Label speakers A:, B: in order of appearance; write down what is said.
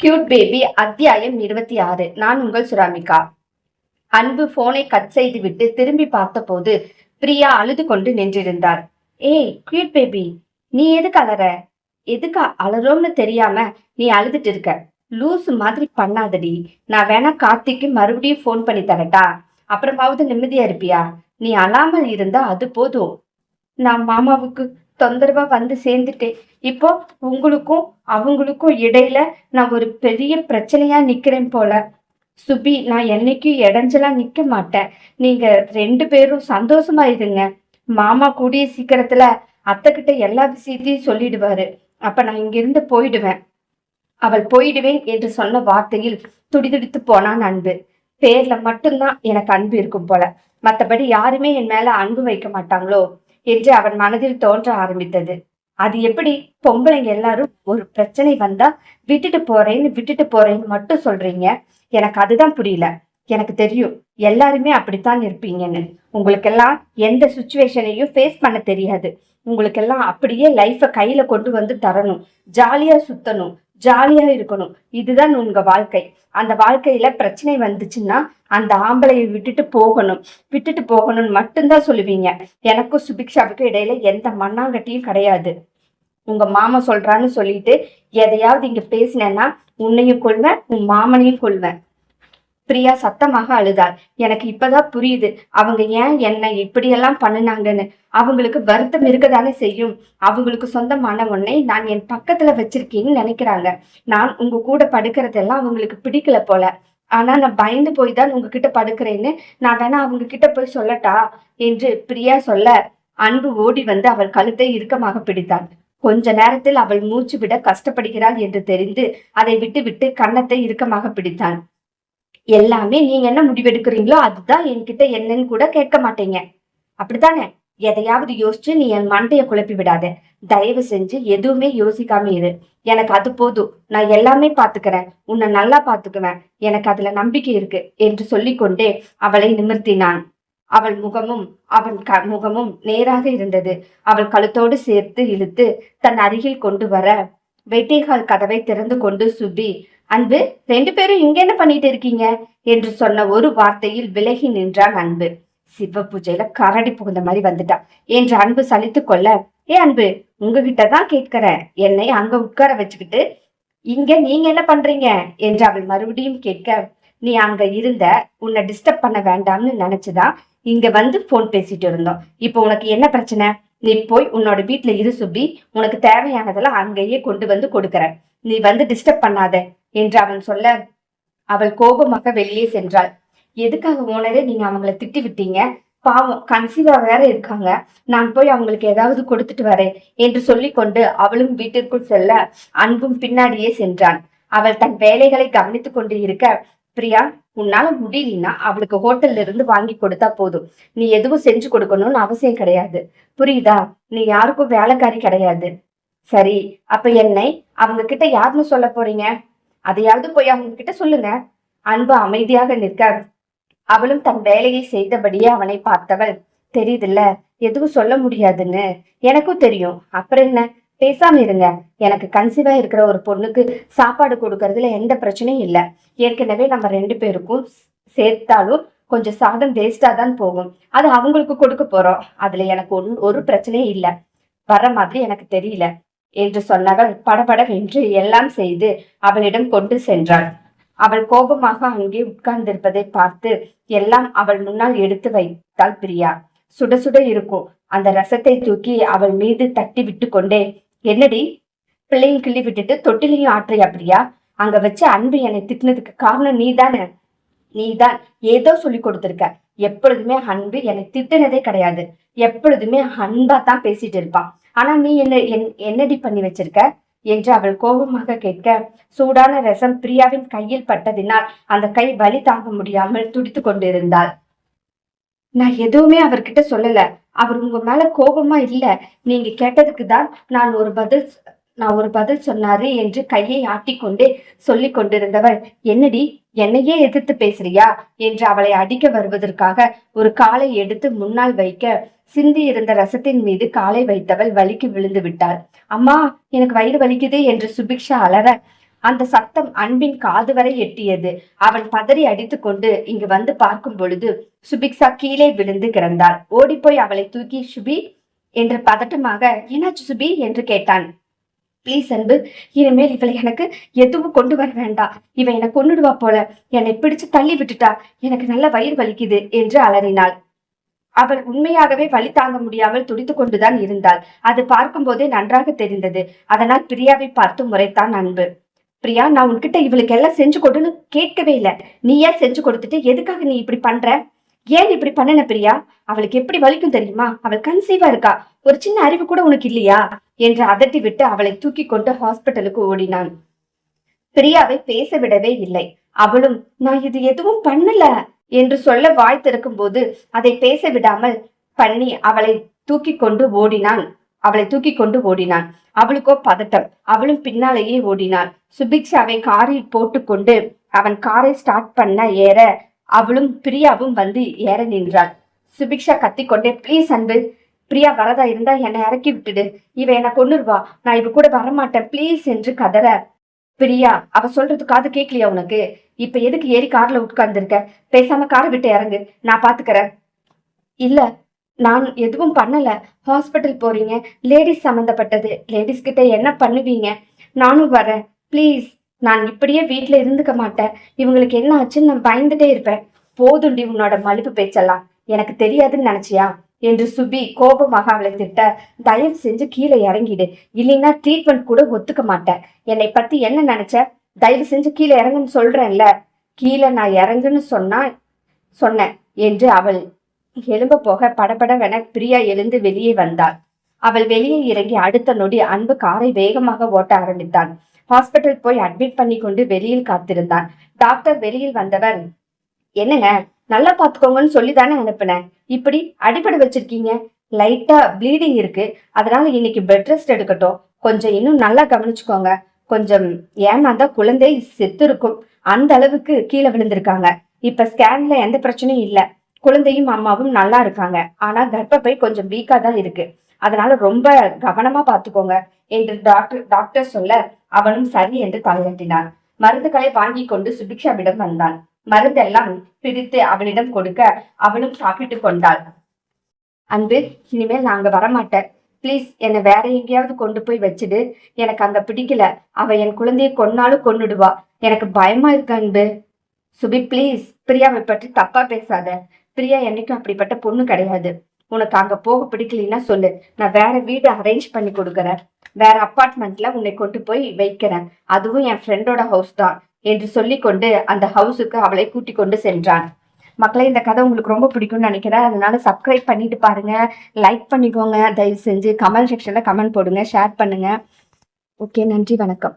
A: Cute baby அத்தியாயம் 26. நான் உங்கள் சுராமிகா. அன்பு போனை கட் செய்து விட்டு திரும்பி பார்த்தபோது பிரியா அழுது கொண்டு நின்றிருந்தாள். ஏய் கியூட் பேபி, நீ எதுக்கு அலற? எதுக்கு அலறோம்னு தெரியாம நீ அழுதுட்டு இருக்க? லூசு மாதிரி பண்ணாதடி. நான் வேணா கார்த்திக்கு மறுபடியும் போன் பண்ணி தரட்டா? அப்புறமாவது நிம்மதியா இருப்பியா? நீ அழாமல் இருந்தா அது போதும். நான் மாமாவுக்கு தொந்தரவா வந்து சேர்ந்துட்டேன். இப்போ உங்களுக்கும் அவங்களுக்கும் இடையில நான் ஒரு பெரிய பிரச்சனையா நிக்கிறேன் போல. சுபி, நான் என்னைக்கும் இடைஞ்சலா நிக்க மாட்டேன். நீங்க 2 பேரும் சந்தோஷமா இருங்க. மாமா கூடிய சீக்கிரத்துல அத்தை கிட்ட எல்லா விஷயத்தையும் சொல்லிடுவாரு. அப்ப நான் இங்கிருந்து போயிடுவேன். அவள் போயிடுவேன் என்று சொன்ன வார்த்தையில் துடிதுடித்து போனான் அன்பு. பேர்ல மட்டும்தான் எனக்கு அன்பு இருக்கும் போல, மத்தபடி யாருமே என் மேல அன்பு வைக்க மாட்டாங்களோ என்று அவன் மனதில் தோன்ற ஆரம்பித்தது. அது எப்படி? பொம்பளைங்க எல்லாரும் ஒரு பிரச்சனை வந்தா விட்டுட்டு போறேன்னு மட்டும் சொல்றீங்க. எனக்கு அதுதான் புரியல. எனக்கு தெரியும் எல்லாருமே அப்படித்தான் இருப்பீங்கன்னு. உங்களுக்கெல்லாம் எந்த சுச்சுவேஷனையும் ஃபேஸ் பண்ண தெரியாது. உங்களுக்கெல்லாம் அப்படியே லைஃப கையில கொண்டு வந்து தரணும். ஜாலியா சுத்தணும், ஜாலியா இருக்கணும். இதுதான் உங்க வாழ்க்கை. அந்த வாழ்க்கையில பிரச்சனை வந்துச்சுன்னா அந்த ஆம்பளையை விட்டுட்டு போகணும்னு மட்டும்தான் சொல்லுவீங்க. எனக்கும் சுபிக்ஷாவுக்கும் இடையில எந்த மண்ணாங்கட்டியும் கிடையாது. உங்க மாமா சொல்றான்னு சொல்லிட்டு எதையாவது இங்க பேசினேன்னா உன்னையும் கொள்வேன், உன் மாமனையும் கொள்வேன். பிரியா சத்தமாக அழுதாள். எனக்கு இப்பதான் புரியுது அவங்க ஏன் என்னை இப்படியெல்லாம் பண்ணினாங்கன்னு. அவங்களுக்கு வருத்தம் இருக்கதானே செய்யும். அவங்களுக்கு சொந்தமான உன்னை நான் என் பக்கத்துல வச்சிருக்கேன்னு நினைக்கிறாங்க. நான் உங்க கூட படுக்கிறதெல்லாம் அவங்களுக்கு பிடிக்கல போல. ஆனா நான் பயந்து போய் தான் உங்ககிட்ட படுக்கிறேன்னு நான் வேணா அவங்க கிட்ட போய் சொல்லட்டா என்று பிரியா சொல்ல, அன்பு ஓடி வந்து அவள் கழுத்தை இறுக்கமாக பிடித்தாள். கொஞ்ச நேரத்தில் அவள் மூச்சு விட கஷ்டப்படுகிறாள் என்று தெரிந்து அதை விட்டு கன்னத்தை இறுக்கமாக பிடித்தான். எல்லாமே நீங்க என்ன முடிவெடுக்கிறீங்களோ அதுதான் என்கிட்ட என்னன்னு கூட கேட்க மாட்டீங்க, அப்படித்தானே? எதையாவது யோசிச்சு நீ என் மண்டைய குழப்பி விடாத. தயவு செஞ்சு எதுவுமே யோசிக்காம இரு. எனக்கு அது போதும். நான் எல்லாமே பாத்துக்கிறேன். உன்னை நல்லா பாத்துக்குவேன். எனக்கு அதுல நம்பிக்கை இருக்கு என்று சொல்லிக்கொண்டே அவளை நிமிர்த்தினான். அவள் முகமும் நேராக இருந்தது. அவள் கழுத்தோடு சேர்த்து இழுத்து தன் அருகில் கொண்டு வர வெட்டிகால் கதவை திறந்து கொண்டு சுபி, அன்பு, 2 பேரும் இங்க என்ன பண்ணிட்டு இருக்கீங்க என்று சொன்ன ஒரு வார்த்தையில் விலகி நின்றான் அன்பு. சிவ பூஜையில கரடி புகுந்த மாதிரி வந்துட்டா என்று அன்பு சலித்து கொள்ள, ஏ அன்பு, உங்ககிட்டதான் கேட்கிறேன். என்னை அங்க உட்கார வச்சுக்கிட்டு இங்க நீங்க என்ன பண்றீங்க என்று அவள் மறுபடியும் கேட்க, நீ அங்க இருந்த உன்னை டிஸ்டர்ப் பண்ண வேண்டாம்னு நினைச்சுதான் இங்க வந்து போன் பேசிட்டு இருந்தோம். இப்போ உனக்கு என்ன பிரச்சனை? நீ போய் உன்னோட வீட்டுல இரு சுபி. உனக்கு தேவையானதெல்லாம் அங்கேயே கொண்டு வந்து கொடுக்கற. நீ வந்து டிஸ்டர்ப் பண்ணாத என்று அவன் சொல்ல, அவள் கோபமாக வெளியே சென்றாள். எதுக்காக ஓனரே நீங்க அவங்கள திட்டி விட்டீங்க? பாவம், கன்சீவா வேற இருக்காங்க. நான் போய் அவங்களுக்கு ஏதாவது கொடுத்துட்டு வரேன் என்று சொல்லி கொண்டு அவளும் வீட்டிற்குள் செல்ல அன்பும் பின்னாடியே சென்றான். அவள் தன் வேலைகளை கவனித்துக் கொண்டு இருக்க, பிரியா, உன்னால முடியலன்னா அவளுக்கு ஹோட்டல்ல இருந்து வாங்கி கொடுத்தா போதும். நீ எதுவும் செஞ்சு கொடுக்கணும்னு அவசியம் கிடையாது. புரியுதா? நீ யாருக்கும் வேலைக்காரி கிடையாது. சரி, அப்ப என்னை அவங்க கிட்ட யாருன்னு சொல்ல போறீங்க? அதையாவது போய் அவங்க கிட்ட சொல்லுங்க. அன்பு அமைதியாக நிற்க அவளும் தன் வேலையை செய்தபடியே அவனை பார்த்தவள், தெரியுதுல்ல எதுவும் சொல்ல முடியாதுன்னு எனக்கும் தெரியும். அப்புறம் என்ன, பேசாம இருங்க. எனக்கு கன்சீவா இருக்கிற ஒரு பொண்ணுக்கு சாப்பாடு கொடுக்கறதுல எந்த பிரச்சனையும் இல்லை. ஏற்கனவே நம்ம 2 பேருக்கும் சேர்த்தாலும் கொஞ்சம் சாதம் வேஸ்டா தான் போகும். அது அவங்களுக்கு கொடுக்க போறோம். அதுல எனக்கு ஒரு பிரச்சனையும் இல்லை. வர்ற மாதிரி எனக்கு தெரியல என்று சொன்னவள் படபடவென்று எல்லாம் செய்து அவளிடம் கொண்டு சென்றாள். அவள் கோபமாக அங்கே உட்கார்ந்திருப்பதை பார்த்து எல்லாம் அவள் முன்னால் எடுத்து வைத்தாள் பிரியா. சுட சுட இருக்கும் அந்த ரசத்தை தூக்கி அவள் மீது தட்டி விட்டு கொண்டே, என்னடி பிள்ளையும் கிள்ளி விட்டுட்டு தொட்டிலையும் ஆற்றையா பிரியா? அங்க வச்சு அன்பு என்னை திட்டினதுக்கு காரணம் நீதான் ஏதோ சொல்லி கொடுத்திருக்க. எப்பொழுதுமே அன்பு என்னை திட்டினதே கிடையாது. எப்பொழுதுமே அன்பா தான் பேசிட்டு இருப்பான். ஆனா நீ என்னடி பண்ணி வச்சிருக்க என்று அவள் கோபமாக கேட்க, சூடான ரசம் பிரியாவின் கையில் பட்டதினால் அந்த கை வலி தாங்க முடியாமல் துடித்து கொண்டிருந்தாள். நான் எதுவுமே அவர்கிட்ட சொல்லல. அவர் உங்க மேல கோபமா இல்ல. நீங்க கேட்டதுக்கு தான் நான் ஒரு பதில் சொன்னாரு என்று கையை ஆட்டிக்கொண்டே சொல்லி கொண்டிருந்தவள், என்னடி என்னையே எதிர்த்து பேசுறியா என்று அவளை அடிக்க வருவதற்காக ஒரு காலை எடுத்து முன்னால் வைக்க, சிந்தி இருந்த ரசத்தின் மீது காலை வைத்தவள் வலிக்கு விழுந்து விட்டாள். அம்மா, எனக்கு வயிறு வலிக்குது என்று சுபிக்ஷா அலற, அந்த சத்தம் அன்பின் காது வரை எட்டியது. அவன் பதறி அடித்து கொண்டு இங்கு வந்து பார்க்கும் பொழுது சுபிக்ஷா கீழே விழுந்து கிடந்தாள். ஓடிப்போய் அவளை தூக்கி சுபி என்று பதட்டமாக, என்னாச்சு சுபி என்று கேட்டான். ப்ளீஸ் அன்பு, இனிமேல் இவளை எனக்கு எதுவும் கொண்டு வர வேண்டாம். இவ என்னை கொன்னுடுவா போல, என்னை பிடிச்சு தள்ளி விட்டுட்டா, எனக்கு நல்ல வயிறு வலிக்குது என்று அலறினாள். அவள் உண்மையாகவே வலி தாங்க முடியாமல் துடித்துக் கொண்டுதான் இருந்தாள். அது பார்க்கும் போதே நன்றாக தெரிந்தது. அதனால் பிரியாவை பார்த்து முறைத்தான் அன்பு. பிரியா, நான் உன்கிட்ட இவளுக்கு எல்லாம் செஞ்சு கொடுன்னு கேட்கவே இல்லை. நீ ஏன் செஞ்சு கொடுத்துட்டு எதுக்காக நீ இப்படி பண்ற? ஏன் இப்படி பண்ணன பிரியா? அவளுக்கு எப்படி வலிக்கும் தெரியுமா? அவள் கன்சீவா இருக்கா. ஒரு சின்ன அறிவு கூட உனக்கு இல்லையா என்று அதட்டி விட்டு அவளை தூக்கி கொண்டு ஹாஸ்பிட்டலுக்கு ஓடினான். பிரியாவை பேச விடவே இல்லை. அவளும் நான் இது எதுவும் பண்ணல என்று சொல்ல வாய் திறக்கும் போது அதை பேச விடாமல் பண்ணி அவளை தூக்கி கொண்டு ஓடினான். அவளுக்கோ பதட்டம். அவளும் பின்னாலேயே ஓடினாள். சுபிக்ஷாவை காரில் போட்டுக்கொண்டு அவன் காரை ஸ்டார்ட் பண்ண ஏற அவளும் பிரியாவும் வந்து ஏற நின்றாள். சுபிக்ஷா கத்திக்கொண்டே, ப்ளீஸ் அன்பு, பிரியா வரதா இருந்தா என்னை இறக்கி விட்டுடு. இவ என்னை கொன்னுருவா, நான் இவ கூட வரமாட்டேன் ப்ளீஸ் என்று கதற, பிரியா அவ சொல்றது காது கேட்கலையா உனக்கு? இப்ப எதுக்கு ஏறி கார்ல உட்கார்ந்துருக்க? பேசாம காரை விட்டு இறங்கு, நான் பாத்துக்கறேன். இல்ல, நான் எதுவும் பண்ணல. ஹாஸ்பிட்டல் போறீங்க, லேடிஸ் சம்பந்தப்பட்டது. லேடிஸ் கிட்ட என்ன பண்ணுவீங்க? நானும் வரேன் ப்ளீஸ். நான் இப்படியே வீட்டுல இருந்துக்க மாட்டேன். இவங்களுக்கு என்ன ஆச்சுன்னு நான் பயந்துட்டே இருப்பேன். போதுண்டி உன்னோட மலிப்பு பேச்செல்லாம். எனக்கு தெரியாதுன்னு நினைச்சியா என்று சுபி கோபமாக அவளை திட்ட, தயவு செஞ்சு கீழே இறங்கிடு, இல்லைன்னா ட்ரீட்மெண்ட் கூட ஒத்துக்க மாட்டேன். என்னை பத்தி என்ன நினைச்ச? தயவு செஞ்சு கீழே இறங்குன்னு சொல்றேன்ல. கீழே நான் இறங்குன்னு சொன்னேன் என்று அவள் எழும்ப போக படபடவென பிரியா எழுந்து வெளியே வந்தாள். அவள் வெளியே இறங்கி அடுத்த நொடி அன்பு காரை வேகமாக ஓட்ட ஆரம்பித்தான். ஹாஸ்பிட்டல் போய் அட்மிட் பண்ணி கொண்டு வெளியில் காத்திருந்தான். டாக்டர் வெளியில் வந்தவர், என்னங்க நல்லா பாத்துக்கோங்கன்னு சொல்லிதானே அனுப்புனேன், இப்படி அடிபட வச்சிருக்கீங்க, லைட்டா ப்ளீடிங் இருக்கு, அதனால இன்னைக்கு பெட் ரெஸ்ட் எடுக்கட்டும், கொஞ்சம் இன்னும் நல்லா கவனிச்சுக்கோங்க, கொஞ்சம் ஏமாந்தா குழந்தை செத்து இருக்கும், அந்த அளவுக்கு கீழே விழுந்திருக்காங்க. இப்ப ஸ்கேன்ல எந்த பிரச்சனையும் இல்ல, குழந்தையும் அம்மாவும் நல்லா இருக்காங்க. ஆனா கர்ப்பப்பை கொஞ்சம் வீக்கா தான் இருக்கு, அதனால ரொம்ப கவனமா பாத்துக்கோங்க என்று டாக்டர் சொல்ல அவனும் சரி என்று தலையட்டினான். மருந்துகளை வாங்கி கொண்டு சுபிக்ஷாவிடம் வந்தான். மருந்தெல்லாம் பிரித்து அவளிடம் கொடுக்க அவளும் சாப்பிட்டு கொண்டாள். அன்பு, இனிமேல் நாங்க வரமாட்டேன் ப்ளீஸ், என்னை வேற எங்கேயாவது கொண்டு போய் வச்சுடு, எனக்கு அங்க பிடிக்கல, அவ என் குழந்தைய கொன்னாலும் கொன்னுடுவா, எனக்கு பயமா இருக்கு அன்பு. சுபி ப்ளீஸ், பிரியாவை பற்றி தப்பா பேசாத. பிரியா என்னைக்கும் அப்படிப்பட்ட பொண்ணு கிடையாது. உனக்கு அங்க போக பிடிக்கலன்னா சொல்லு, நான் வேற வீடு அரேஞ்ச் பண்ணி கொடுக்கறேன், வேற அப்பார்ட்மெண்ட்ல உன்னை கொண்டு போய் வைக்கிறேன், அதுவும் என் ஃப்ரெண்டோட ஹவுஸ் தான் என்று சொல்லி கொண்டு அந்த ஹவுஸுக்கு அவளை கூட்டி கொண்டு சென்றான். மக்களை, இந்த கதை உங்களுக்கு ரொம்ப பிடிக்கும்னு நினைக்கிறேன். அதனால சப்ஸ்கிரைப் பண்ணிட்டு பாருங்க, லைக் பண்ணிக்கோங்க, தயவு செஞ்சு கமெண்ட் செக்ஷன்ல கமெண்ட் போடுங்க, ஷேர் பண்ணுங்க. ஓகே, நன்றி, வணக்கம்.